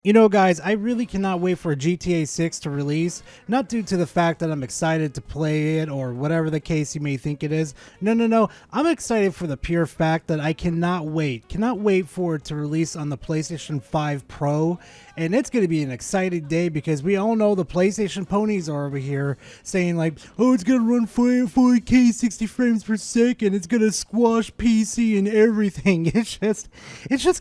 You know, guys, I really cannot wait for GTA 6 to release, not due to the fact that I'm excited to play it or whatever the case you may think it is. No. I'm excited for the pure fact that I cannot wait for it to release on the PlayStation 5 Pro. And it's going to be an exciting day because we all know the PlayStation ponies are over here saying like, oh, it's going to run 4K 60 frames per second. It's going to squash PC and everything. It's just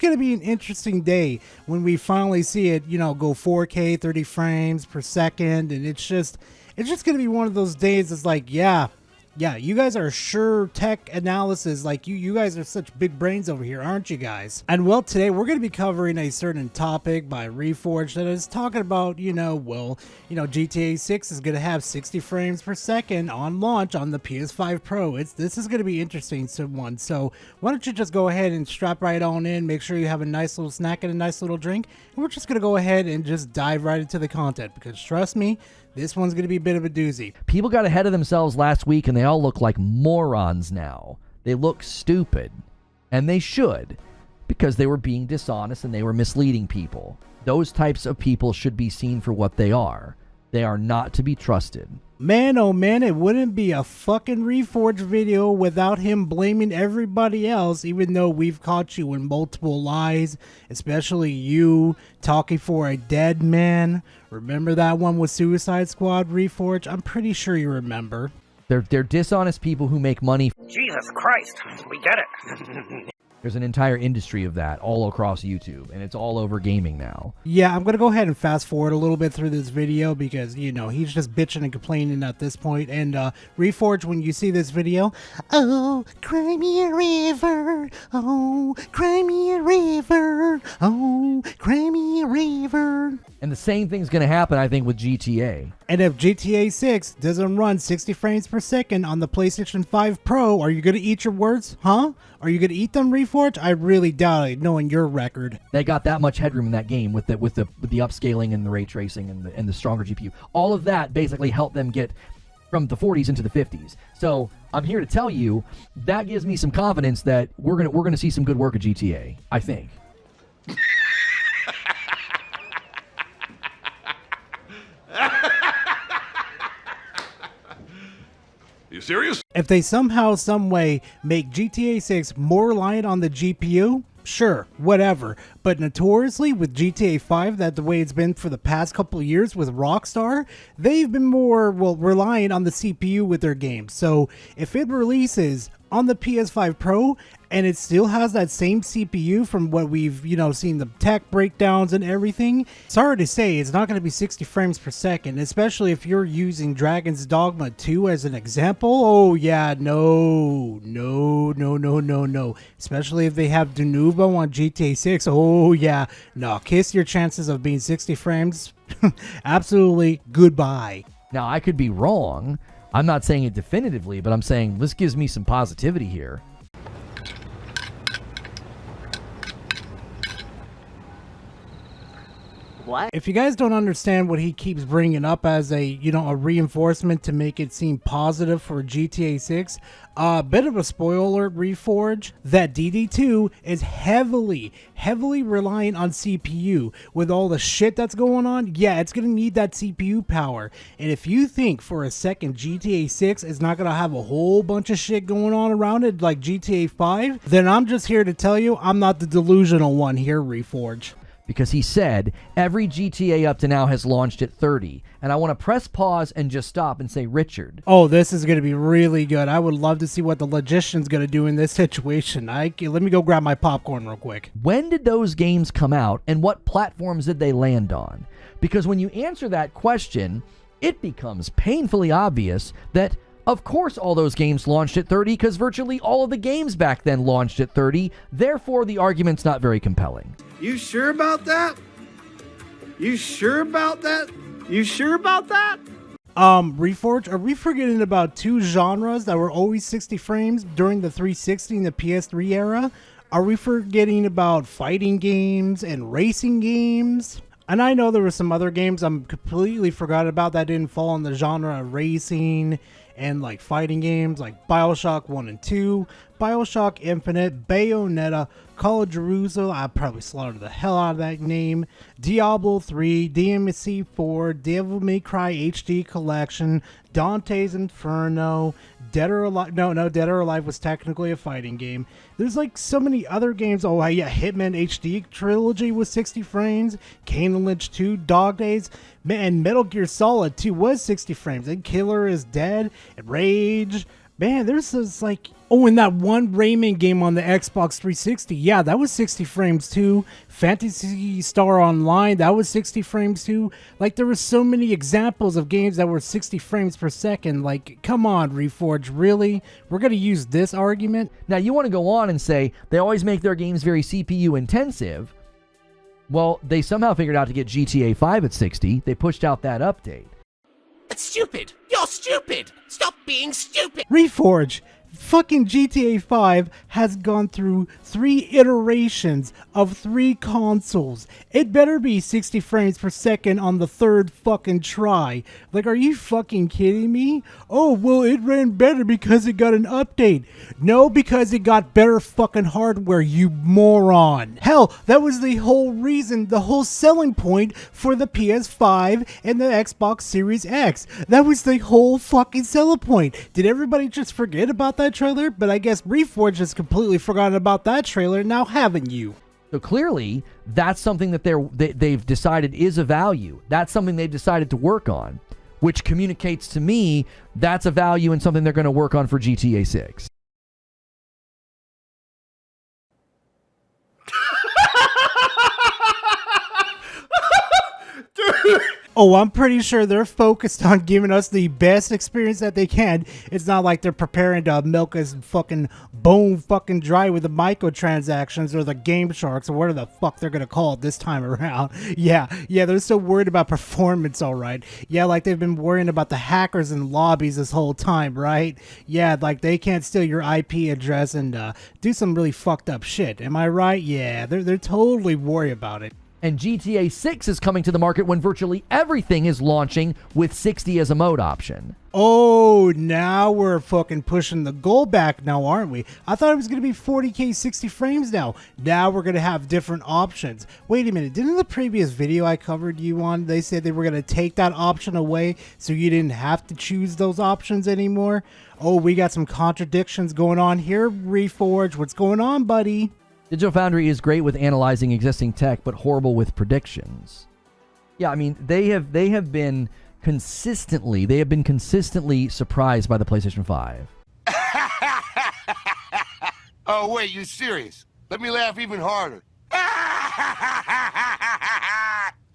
going to be an interesting day when we finally see it, go 4K 30 frames per second. And it's just going to be one of those days that's like, yeah, you guys are sure tech analysis. Like you guys are such big brains over here, aren't you guys? And well, today we're going to be covering a certain topic by Reforged that is talking about, GTA 6 is going to have 60 frames per second on launch on the PS5 Pro. This is going to be interesting, someone. So why don't you just go ahead and strap right on in, make sure you have a nice little snack and a nice little drink. And we're just going to go ahead and just dive right into the content because trust me, this one's going to be a bit of a doozy. People got ahead of themselves last week and they all look like morons now. They look stupid. And they should, because they were being dishonest and they were misleading people. Those types of people should be seen for what they are. They are not to be trusted. Man, oh man, it wouldn't be a fucking Reforged video without him blaming everybody else, even though we've caught you in multiple lies, especially you talking for a dead man. Remember that one with Suicide Squad, Reforged? I'm pretty sure you remember. They're dishonest people who make money. Jesus Christ, we get it. There's an entire industry of that all across YouTube, and it's all over gaming now. Yeah, I'm going to go ahead and fast forward a little bit through this video because, he's just bitching and complaining at this point. And Reforged, when you see this video, oh, cry me a river, oh, cry me a river, oh, cry me a river. And the same thing's going to happen, I think, with GTA. And if GTA 6 doesn't run 60 frames per second on the PlayStation 5 Pro, are you going to eat your words? Huh? Are you going to eat them, Reforged? I really doubt it, knowing your record. They got that much headroom in that game with the upscaling and the ray tracing and the stronger GPU. All of that basically helped them get from the 40s into the 50s. So I'm here to tell you that gives me some confidence that we're gonna see some good work at GTA, I think. You serious? If they somehow, some way make GTA 6 more reliant on the GPU, sure, whatever. But notoriously with GTA 5, that the way it's been for the past couple of years with Rockstar, they've been more, reliant on the CPU with their games. So if it releases on the PS5 Pro and it still has that same CPU from what we've, seen the tech breakdowns and everything, sorry to say, it's not going to be 60 frames per second, especially if you're using Dragon's Dogma 2 as an example. Oh yeah, no. Especially if they have Denuvo on GTA 6. Oh yeah, no, kiss your chances of being 60 frames. Absolutely goodbye. Now, I could be wrong. I'm not saying it definitively, but I'm saying this gives me some positivity here. What? If you guys don't understand what he keeps bringing up as a reinforcement to make it seem positive for GTA 6, a bit of a spoiler alert, Reforge, that DD2 is heavily reliant on CPU. With all the shit that's going on, yeah, it's gonna need that CPU power. And if you think for a second GTA 6 is not gonna have a whole bunch of shit going on around it like GTA 5, then I'm just here to tell you I'm not the delusional one here, Reforge. Because he said every GTA up to now has launched at 30. And I want to press pause and just stop and say, Richard. Oh, this is going to be really good. I would love to see what the logician's going to do in this situation. Let me go grab my popcorn real quick. When did those games come out and what platforms did they land on? Because when you answer that question, it becomes painfully obvious that of course all those games launched at 30 because virtually all of the games back then launched at 30. Therefore, the argument's not very compelling. You sure about that? You sure about that? You sure about that? Reforge, are we forgetting about two genres that were always 60 frames during the 360 and the PS3 era? Are we forgetting about fighting games and racing games? And I know there were some other games I'm completely forgot about that didn't fall in the genre of racing and like fighting games like BioShock 1 and 2, BioShock Infinite, Bayonetta, Call of Jerusalem, I probably slaughtered the hell out of that name, Diablo 3, DMC 4, Devil May Cry HD Collection, Dante's Inferno, Dead or Alive. No, Dead or Alive was technically a fighting game. There's like so many other games. Oh yeah, Hitman HD Trilogy was 60 frames, Kane and Lynch 2, Dog Days, and Metal Gear Solid 2 was 60 frames, and Killer is Dead, and Rage. Man, there's this like, oh, and that one Rayman game on the Xbox 360, yeah, that was 60 frames too. Phantasy Star Online, that was 60 frames too. Like, there were so many examples of games that were 60 frames per second. Like, come on, Reforge, really? We're going to use this argument? Now, you want to go on and say they always make their games very CPU intensive. Well, they somehow figured out to get GTA 5 at 60. They pushed out that update. It's stupid! You're stupid! Stop being stupid! Reforge, fucking GTA 5 has gone through 3 iterations of 3 consoles. It better be 60 frames per second on the 3rd fucking try. Like, are you fucking kidding me? Oh, well, it ran better because it got an update. No, because it got better fucking hardware, you moron. Hell, that was the whole reason, the whole selling point for the PS5 and the Xbox Series X. That was the whole fucking selling point. Did everybody just forget about that trailer? But I guess Reforge has completely forgotten about that trailer now, haven't you? So clearly, that's something that they've decided is a value. That's something they've decided to work on, which communicates to me that's a value and something they're going to work on for GTA 6. Oh, I'm pretty sure they're focused on giving us the best experience that they can. It's not like they're preparing to milk us fucking bone fucking dry with the microtransactions or the game sharks or whatever the fuck they're gonna call it this time around. Yeah, they're so worried about performance, all right. Yeah, like they've been worrying about the hackers in lobbies this whole time, right? Yeah, like they can't steal your IP address and do some really fucked up shit. Am I right? Yeah, they're totally worried about it. And GTA 6 is coming to the market when virtually everything is launching with 60 as a mode option. Oh, now we're fucking pushing the goal back now, aren't we? I thought it was going to be 40k 60 frames now. Now we're going to have different options. Wait a minute, didn't the previous video I covered you on, they said they were going to take that option away so you didn't have to choose those options anymore? Oh, we got some contradictions going on here, Reforge. What's going on, buddy? Digital Foundry is great with analyzing existing tech, but horrible with predictions. Yeah, I mean, they have been consistently surprised by the PlayStation 5. Oh, wait, you serious? Let me laugh even harder.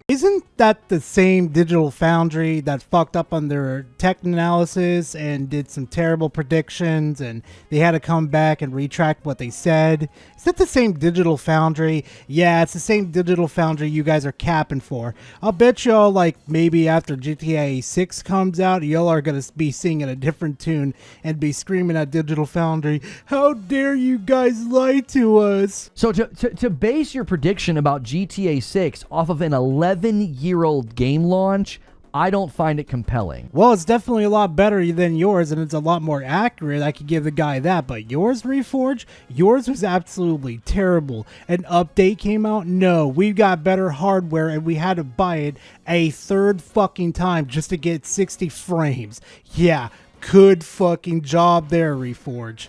Isn't that the same Digital Foundry that fucked up on their tech analysis and did some terrible predictions and they had to come back and retract what they said? Is that the same Digital Foundry? Yeah, it's the same Digital Foundry you guys are capping for. I'll bet y'all, like, maybe after GTA 6 comes out, y'all are going to be singing a different tune and be screaming at Digital Foundry, how dare you guys lie to us? So to base your prediction about GTA 6 off of an 11-year-old game launch, I don't find it compelling. Well, it's definitely a lot better than yours, and it's a lot more accurate. I could give the guy that, but yours, Reforge? Yours was absolutely terrible. An update came out? No, we've got better hardware, and we had to buy it a 3rd fucking time just to get 60 frames. Yeah, good fucking job there, Reforge.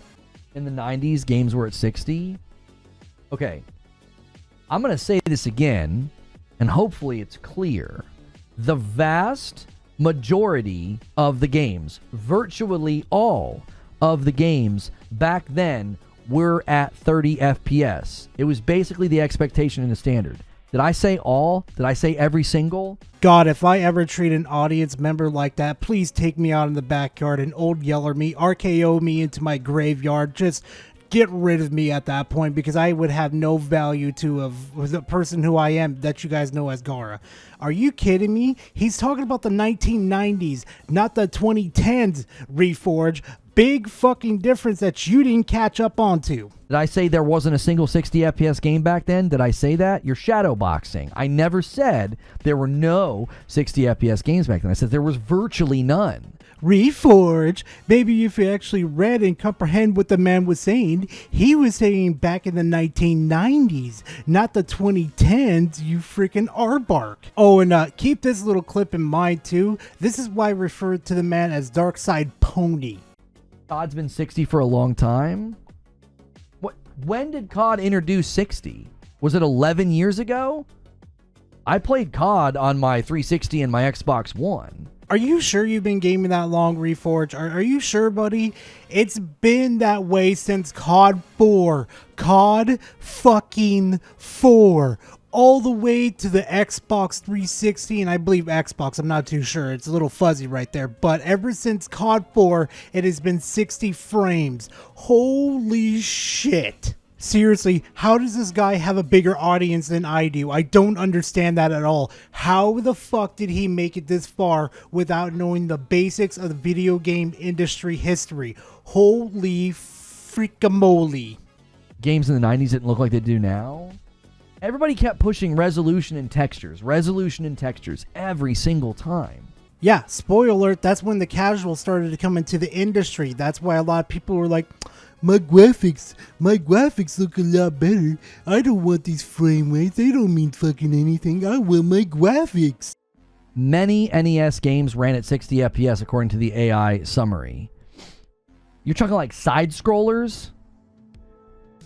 In the 90s, games were at 60. Okay, I'm going to say this again, and hopefully it's clear. The vast majority of the games, virtually all of the games back then were at 30 FPS. It was basically the expectation in the standard. Did I say all? Did I say every single? God, if I ever treat an audience member like that, please take me out in the backyard and old yeller me, RKO me into my graveyard. Just get rid of me at that point, because I would have no value to the person who I am that you guys know as Gara. Are you kidding me? He's talking about the 1990s, not the 2010s, Reforge. big fucking difference that you didn't catch up onto. Did I say there wasn't a single 60 FPS game back then? Did I say that? You're shadowboxing. I never said there were no 60 FPS games back then. I said there was virtually none. Reforge. Maybe if you actually read and comprehend what the man was saying, he was saying back in the 1990s, not the 2010s, you freaking aardvark. Oh, and keep this little clip in mind too. This is why I refer to the man as Darkside Pony. COD's been 60 for a long time. When did COD introduce 60? Was it 11 years ago? I played COD on my 360 and my Xbox One. Are you sure you've been gaming that long, Reforge? Are you sure, buddy? It's been that way since COD 4. COD fucking 4. All the way to the Xbox 360, and I believe Xbox, I'm not too sure. It's a little fuzzy right there. But ever since COD 4, it has been 60 frames. Holy shit. Seriously, how does this guy have a bigger audience than I do? I don't understand that at all. How the fuck did he make it this far without knowing the basics of the video game industry history? Holy freakamole. Games in the 90s didn't look like they do now. Everybody kept pushing resolution and textures every single time. Yeah, spoiler alert, that's when the casuals started to come into the industry. That's why a lot of people were like, my graphics look a lot better. I don't want these frame rates. They don't mean fucking anything. I want my graphics. Many NES games ran at 60 FPS according to the AI summary. You're talking like side scrollers?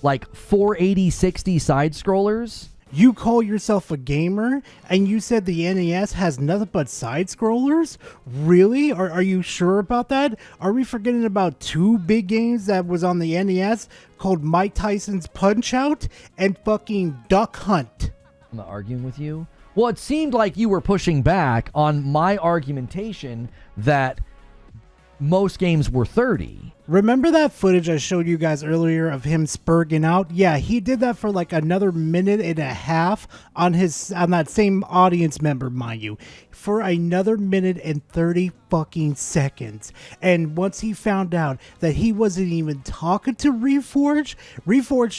Like 480 60 side scrollers? You call yourself a gamer and you said the NES has nothing but side scrollers? Really? Are you sure about that? Are we forgetting about two big games that was on the NES called Mike Tyson's Punch-Out and fucking Duck Hunt? I'm not arguing with you. Well, it seemed like you were pushing back on my argumentation that most games were 30. Remember that footage I showed you guys earlier of him spurging out? Yeah, he did that for like another minute and a half on that same audience member, mind you, for another minute and 30 fucking seconds. And once he found out that he wasn't even talking to Reforge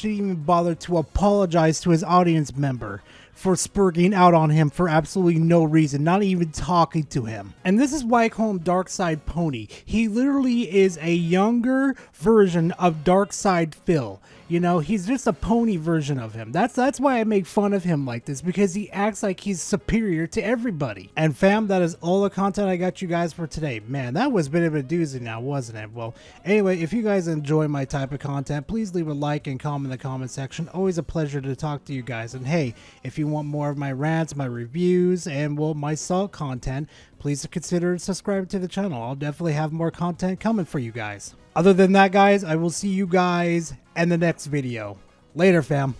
didn't even bother to apologize to his audience member for spurging out on him for absolutely no reason, not even talking to him. And this is why I call him Darkside Pony. He literally is a younger version of Darkside Phil. You know, he's just a pony version of him. That's why I make fun of him like this, because he acts like he's superior to everybody. And fam, that is all the content I got you guys for today. Man, that was a bit of a doozy now, wasn't it? Well, anyway, if you guys enjoy my type of content, please leave a like and comment in the comment section. Always a pleasure to talk to you guys. And hey, if you want more of my rants, my reviews, and well, my salt content, please consider subscribing to the channel. I'll definitely have more content coming for you guys. Other than that, guys, I will see you guys in the next video. Later, fam.